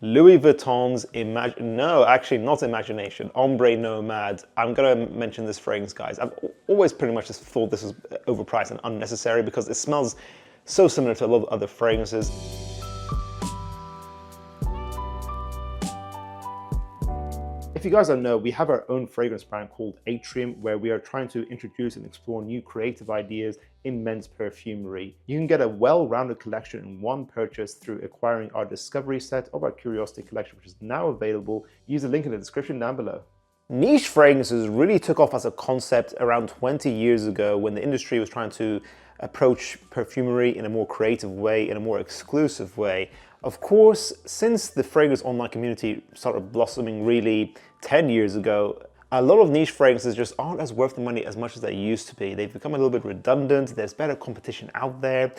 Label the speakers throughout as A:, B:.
A: Louis Vuitton's no, actually not Imagination, Ombre Nomade. I'm gonna mention this fragrance, guys. I've always pretty much just thought this was overpriced and unnecessary because it smells so similar to a lot of other fragrances. If you guys don't know, we have our own fragrance brand called Atrium, where we are trying to introduce and explore new creative ideas in men's perfumery. You can get a well-rounded collection in one purchase through acquiring our discovery set of our Curiosity collection, which is now available. Use the link in the description down below. Niche fragrances really took off as a concept around 20 years ago when the industry was trying to approach perfumery in a more creative way, in a more exclusive way. Of course, since the fragrance online community started blossoming really 10 years ago, a lot of niche fragrances just aren't as worth the money as much as they used to be. They've become a little bit redundant, there's better competition out there,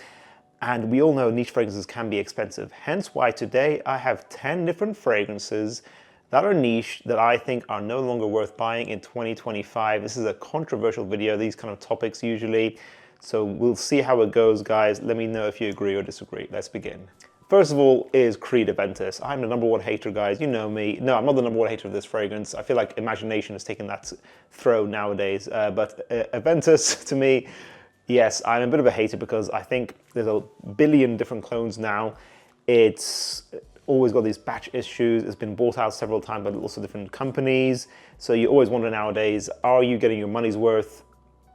A: and we all know niche fragrances can be expensive. Hence why today I have 10 different fragrances that are niche that I think are no longer worth buying in 2025. This is a controversial video, these kind of topics usually. So we'll see how it goes, guys. Let me know if you agree or disagree. Let's begin. First of all is Creed Aventus. I'm the #1 hater, guys. You know me. No, I'm not the #1 hater of this fragrance. I feel like Imagination has taken that throw nowadays. But Aventus, to me, yes, I'm a bit of a hater because I think there's a billion different clones now. It's always got these batch issues. It's been bought out several times by lots of different companies. So you always wonder nowadays, are you getting your money's worth?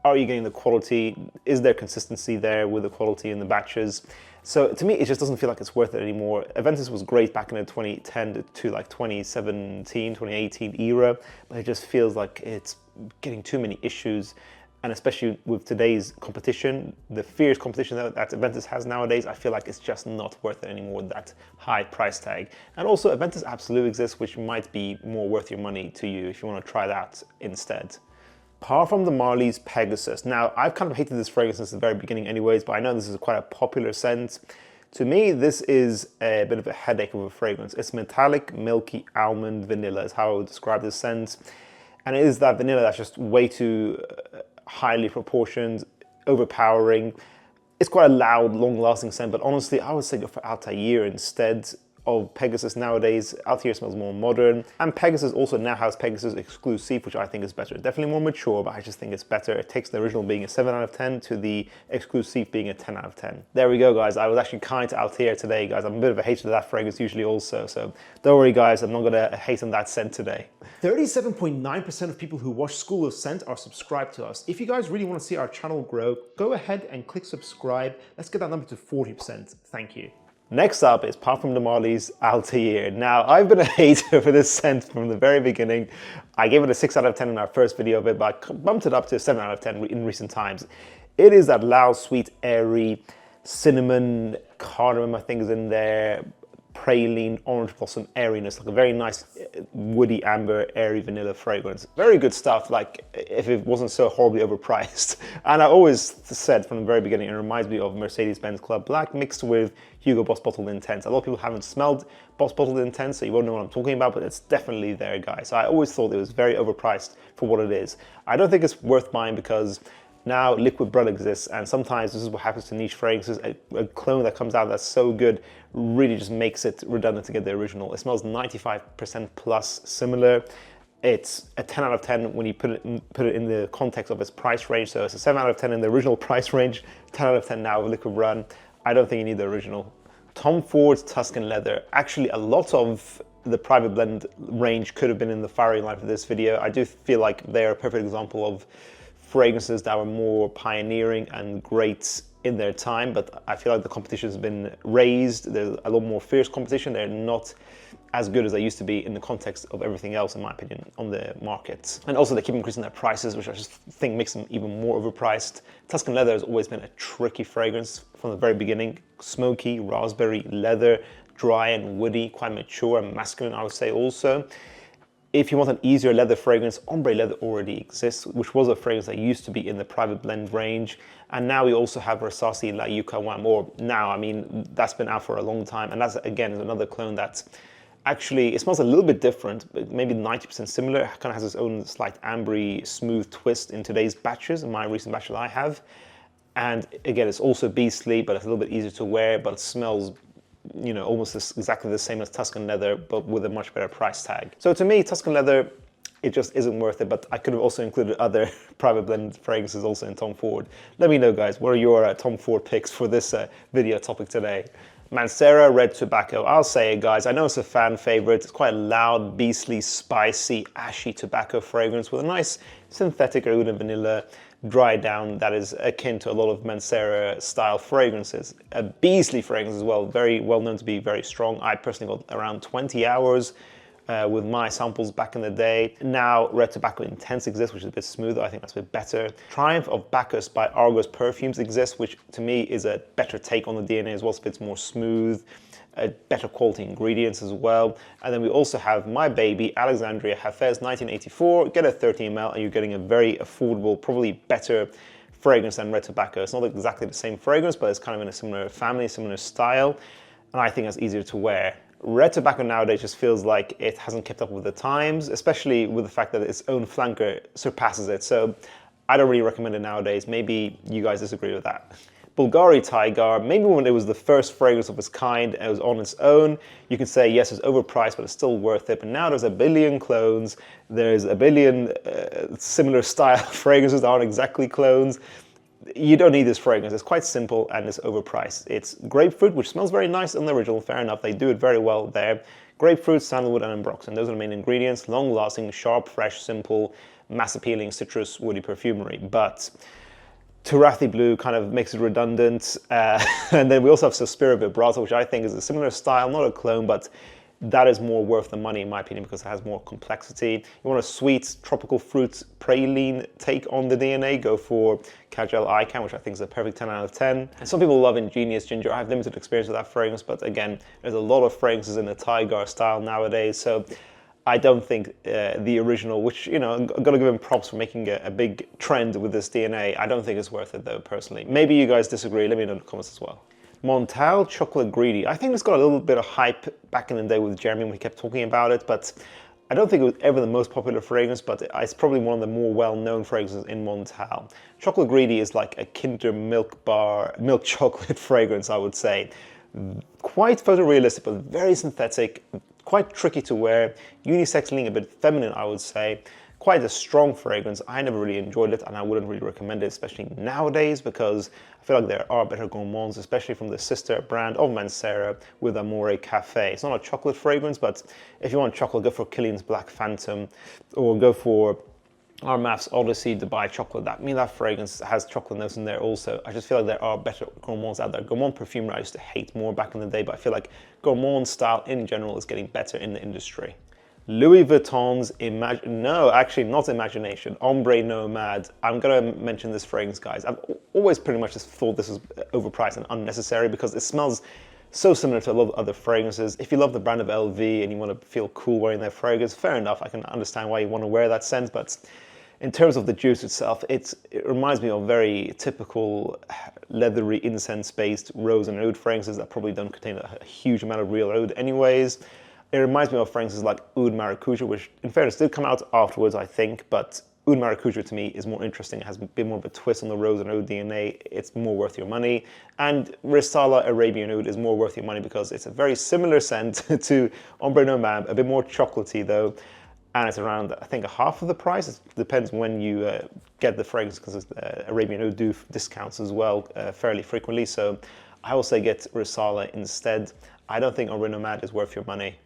A: Are you getting the quality? Is there consistency there with the quality in the batches? So to me, it just doesn't feel like it's worth it anymore. Aventus was great back in the 2010 to like 2017, 2018 era, but it just feels like it's getting too many issues. And especially with today's competition, the fierce competition that Aventus has nowadays, I feel like it's just not worth it anymore, that high price tag. And also Aventus Absolute exists, which might be more worth your money to you if you want to try that instead. Apart from the Marleys Pegasus. Now, I've kind of hated this fragrance since the very beginning anyways, but I know this is quite a popular scent. To me, this is a bit of a headache of a fragrance. It's metallic, milky, almond, vanilla is how I would describe this scent. And it is that vanilla that's just way too highly proportioned, overpowering. It's quite a loud, long-lasting scent, but honestly, I would say go for Althaïr instead of Pegasus nowadays. Althaïr smells more modern, and Pegasus also now has Pegasus Exclusif, which I think is better. Definitely more mature, but I just think it's better. It takes the original being a 7 out of 10 to the Exclusif being a 10 out of 10. There we go, guys. I was actually kind to Althaïr today, guys. I'm a bit of a hater of that fragrance usually also, so don't worry, guys. I'm not gonna hate on that scent today. 37.9% of people who watch School of Scent are subscribed to us. If you guys really want to see our channel grow, go ahead and click subscribe. Let's get that number to 40%. Thank you. Next up is Parfum de Marleys Alter. Now, I've been a hater for this scent from the very beginning. I gave it a 6 out of 10 in our first video of it, but I bumped it up to a 7 out of 10 in recent times. It is that loud, sweet, airy, cinnamon, cardamom I think is in there, praline, orange blossom airiness, like a very nice woody amber, airy vanilla fragrance. Very good stuff, like if it wasn't so horribly overpriced. And I always said from the very beginning, it reminds me of Mercedes-Benz Club Black mixed with Hugo Boss Bottled Intense. A lot of people haven't smelled Boss Bottled Intense, so you won't know what I'm talking about, but it's definitely there, guys. So I always thought it was very overpriced for what it is. I don't think it's worth buying because now liquid Brun exists, and sometimes this is what happens to niche fragrances. A clone that comes out that's so good really just makes it redundant to get the original. It smells 95% plus similar. It's a 10 out of 10 when you put it in the context of its price range. So it's a 7 out of 10 in the original price range, 10 out of 10 now with liquid Brun. I don't think you need the original. Tom Ford's Tuscan Leather. Actually, a lot of the private blend range could have been in the firing line for this video. I do feel like they're a perfect example of fragrances that were more pioneering and great in their time, but I feel like the competition has been raised. There's a lot more fierce competition. They're not as good as they used to be in the context of everything else, in my opinion, on the market. And also they keep increasing their prices, which I just think makes them even more overpriced. Tuscan Leather has always been a tricky fragrance from the very beginning. Smoky, raspberry, leather, dry and woody, quite mature and masculine, I would say also. If you want an easier leather fragrance, Ombre leather already exists, which was a fragrance that used to be in the private blend range. And now we also have Rasasi La Yuqawam, or now, I mean, that's been out for a long time. And that's, again, is another clone that's actually, it smells a little bit different, but maybe 90% similar. It kind of has its own slight ambery, smooth twist in today's batches, in my recent batch that I have. And again, it's also beastly, but it's a little bit easier to wear, but it smells you know, almost exactly the same as Tuscan leather, but with a much better price tag. So to me, Tuscan leather, it just isn't worth it, but I could have also included other private blend fragrances also in Tom Ford. Let me know, guys, what are your Tom Ford picks for this video topic today? Mansera Red Tobacco. I'll say it, guys. I know it's a fan favorite. It's quite a loud, beastly, spicy, ashy tobacco fragrance with a nice synthetic oud and vanilla dry down that is akin to a lot of Mansera style fragrances. A beastly fragrance as well, very well known to be very strong. I personally got around 20 hours with my samples back in the day. Now Red Tobacco Intense exists, which is a bit smoother. I think that's a bit better. Triumph of Bacchus by Argos Perfumes exists, which to me is a better take on the DNA as well, so it's more smooth, better quality ingredients as well. And then we also have My Baby Alexandria Hafez 1984. Get a 30 ml and you're getting a very affordable, probably better fragrance than Red Tobacco. It's not exactly the same fragrance, but it's kind of in a similar family, similar style, and I think it's easier to wear. Red Tobacco nowadays just feels like it hasn't kept up with the times, especially with the fact that its own flanker surpasses it. So I don't really recommend it nowadays. Maybe you guys disagree with that. Bulgari Taigar, maybe when it was the first fragrance of its kind and it was on its own, you could say, yes, it's overpriced, but it's still worth it. But now there's a billion clones. There's a billion similar style fragrances that aren't exactly clones. You don't need this fragrance. It's quite simple and it's overpriced. It's grapefruit, which smells very nice on the original, fair enough. They do it very well there. Grapefruit, sandalwood, and ambroxan. Those are the main ingredients. Long-lasting, sharp, fresh, simple, mass-appealing citrus woody perfumery. But Tarathi Blue kind of makes it redundant. And then we also have Sospiro Vibrato, which I think is a similar style, not a clone, but that is more worth the money in my opinion because it has more complexity. You want a sweet tropical fruit praline take on the DNA, go for Kajal Icon, which I think is a perfect 10 out of 10. And some people love Ingenious Ginger. I have limited experience with that fragrance, but again, there's a lot of fragrances in the Tygar style nowadays, so I don't think the original, which, you know, I've got to give him props for making a big trend with this DNA. I don't think it's worth it though, personally. Maybe you guys disagree. Let me know in the comments as well. Montale Chocolat Greedy. I think it's got a little bit of hype back in the day with Jeremy when we kept talking about it, but I don't think it was ever the most popular fragrance, but it's probably one of the more well-known fragrances in Montale. Chocolat Greedy is like a Kinder milk bar, milk chocolate fragrance, I would say. Quite photorealistic, but very synthetic, quite tricky to wear, unisex leaning, a bit feminine, I would say. Quite a strong fragrance. I never really enjoyed it and I wouldn't really recommend it, especially nowadays, because I feel like there are better gourmands, especially from the sister brand of Mansera with Amore Cafe. It's not a chocolate fragrance, but if you want chocolate, go for Kilian's Black Phantom or go for Armaf's Odyssey Dubai Chocolate. That fragrance has chocolate notes in there also. I just feel like there are better gourmands out there. Gourmand perfumery I used to hate more back in the day, but I feel like gourmand style in general is getting better in the industry. Louis Vuitton's not Imagination, Ombre Nomade. I'm gonna mention this fragrance, guys. I've always pretty much just thought this is overpriced and unnecessary because it smells so similar to a lot of other fragrances. If you love the brand of LV and you want to feel cool wearing their fragrance, fair enough. I can understand why you want to wear that scent, but in terms of the juice itself, it reminds me of very typical leathery incense-based rose and oud fragrances that probably don't contain a huge amount of real oud anyways. It reminds me of fragrances like Oud Maracuja, which in fairness did come out afterwards, I think, but Oud Maracuja to me is more interesting. It has a bit more of a twist on the rose and oud DNA. It's more worth your money. And Resala Arabian Oud is more worth your money because it's a very similar scent to Ombre Nomade, a bit more chocolatey though. And it's around, I think, half of the price. It depends when you get the fragrance because Arabian Oud do discounts as well fairly frequently. So I will say get Resala instead. I don't think Ombre Nomade is worth your money.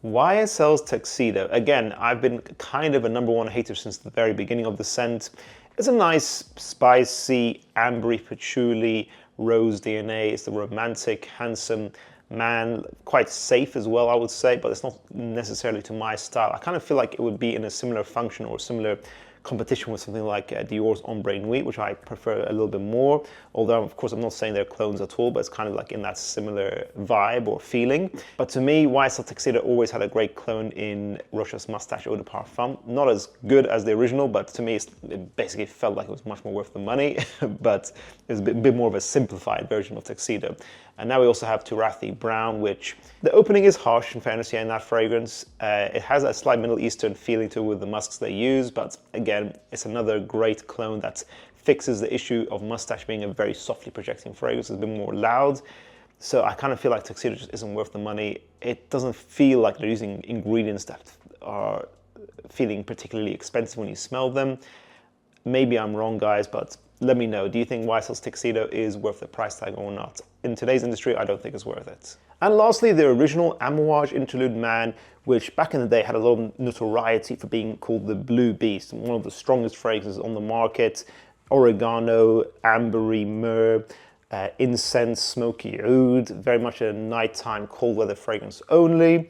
A: YSL's Tuxedo. Again, I've been kind of a #1 hater since the very beginning of the scent. It's a nice, spicy, ambery, patchouli, rose DNA. It's the romantic, handsome man, quite safe as well, I would say, but it's not necessarily to my style. I kind of feel like it would be in a similar function or similar competition with something like Dior's Ombre Nuit, which I prefer a little bit more. Although, of course, I'm not saying they're clones at all, but it's kind of like in that similar vibe or feeling. But to me, YSL Tuxedo always had a great clone in Roche's Moustache Eau de Parfum. Not as good as the original, but to me, it basically felt like it was much more worth the money, but it's a bit more of a simplified version of Tuxedo. And now we also have Tarathi Brown, which the opening is harsh in fairness here in that fragrance. It has a slight Middle Eastern feeling to it with the musks they use, but again, it's another great clone that fixes the issue of mustache being a very softly projecting fragrance. It's a bit more loud.
B: So I kind of feel like Tuxedo just isn't worth the money. It doesn't feel like they're using ingredients that are feeling particularly expensive when you smell them. Maybe I'm wrong, guys, but let me know. Do you think YSL's Tuxedo is worth the price tag or not? In today's industry, I don't think it's worth it. And lastly, the original Amouage Interlude Man, which back in the day had a lot of notoriety for being called the Blue Beast, one of the strongest fragrances on the market. Oregano, ambery, myrrh, incense, smoky oud, very much a nighttime cold weather fragrance only.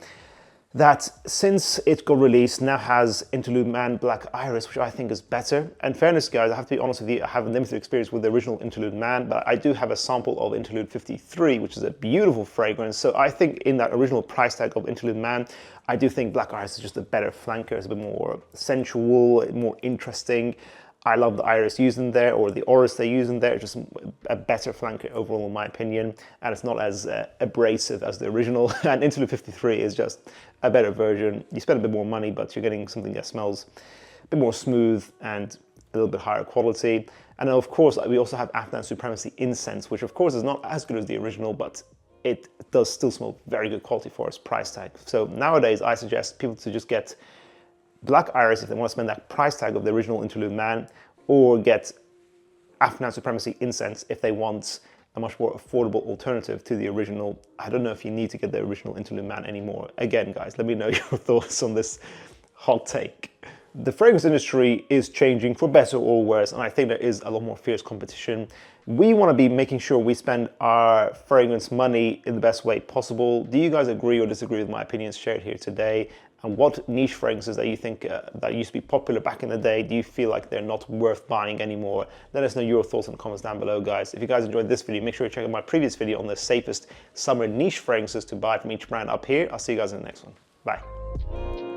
B: That since it got released now has Interlude Man Black Iris, which I think is better. And fairness, guys, I have to be honest with you, I have a limited experience with the original Interlude Man, but I do have a sample of Interlude 53, which is a beautiful fragrance. So I think in that original price tag of Interlude Man, I do think Black Iris is just a better flanker. It's a bit more sensual, more interesting. I love the iris used in there, or the orris they use in there. It's just a better flanker overall, in my opinion, and it's not as abrasive as the original. And Interlude 53 is just a better version. You spend a bit more money, but you're getting something that smells a bit more smooth and a little bit higher quality. And then, of course, we also have Afghan Supremacy Incense, which of course is not as good as the original, but it does still smell very good quality for its price tag. So nowadays, I suggest people to just get Black Iris if they want to spend that price tag of the original Interlude Man, or get Afghan Supremacy Incense if they want a much more affordable alternative to the original. I don't know if you need to get the original Interlude Man anymore. Again, guys, let me know your thoughts on this hot take. The fragrance industry is changing for better or worse, and I think there is a lot more fierce competition. We want to be making sure we spend our fragrance money in the best way possible. Do you guys agree or disagree with my opinions shared here today? And what niche fragrances that you think that used to be popular back in the day, do you feel like they're not worth buying anymore? Let us know your thoughts in the comments down below, guys. If you guys enjoyed this video, make sure you check out my previous video on the safest summer niche fragrances to buy from each brand up here. I'll see you guys in the next one. Bye.